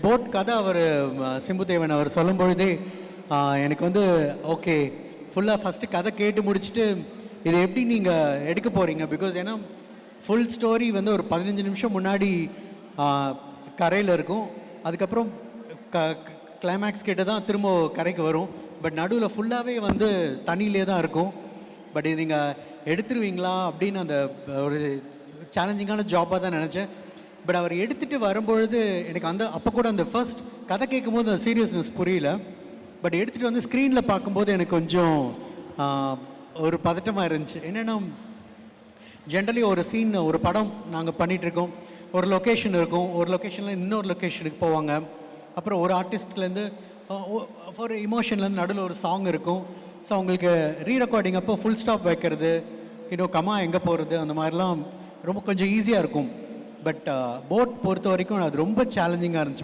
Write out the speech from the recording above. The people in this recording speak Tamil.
போட் கதை அவர் சிம்புதேவன் அவர் சொல்லும் பொழுதே எனக்கு வந்து ஓகே ஃபுல்லாக ஃபஸ்ட்டு கதை கேட்டு முடிச்சுட்டு இதை எப்படி நீங்கள் எடுக்க போகிறீங்க, பிகாஸ் ஏன்னா ஃபுல் ஸ்டோரி வந்து ஒரு 15 நிமிஷம் முன்னாடி கரையில் இருக்கும், அதுக்கப்புறம் கிளைமேக்ஸ் கிட்ட தான் திரும்ப கரைக்கு வரும். பட் நடுவில் ஃபுல்லாகவே வந்து தண்ணியிலே தான் இருக்கும். பட் இது நீங்கள் எடுத்துருவீங்களா அப்படின்னு அந்த ஒரு சேலஞ்சிங்கான ஜாப்பாக தான் நினச்சேன். பட் அவர் எடுத்துகிட்டு வரும்பொழுது எனக்கு அப்போ கூட அந்த ஃபர்ஸ்ட் கதை கேட்கும்போது அந்த சீரியஸ்னஸ் புரியல. பட் எடுத்துகிட்டு வந்து ஸ்க்ரீனில் பார்க்கும்போது எனக்கு கொஞ்சம் ஒரு பதட்டமாக இருந்துச்சு. என்னென்னா ஜென்ரலி ஒரு சீன் ஒரு படம் நாங்கள் பண்ணிகிட்ருக்கோம், ஒரு லொக்கேஷன் இருக்கும், ஒரு லொக்கேஷனில் இன்னொரு லொக்கேஷனுக்கு போவாங்க, அப்புறம் ஒரு ஆர்டிஸ்ட்லேருந்து ஒரு இமோஷன்லேருந்து நடுவில் ஒரு சாங் இருக்கும். ஸோ அவங்களுக்கு ரீரெக்கார்டிங் அப்போ ஃபுல் ஸ்டாப் வைக்கிறது, இன்னும் கமா எங்கே போகிறது, அந்த மாதிரிலாம் ரொம்ப கொஞ்சம் ஈஸியாக இருக்கும். பட் போட் பொறுத்த வரைக்கும் அது ரொம்ப சேலஞ்சிங்காக இருந்துச்சு.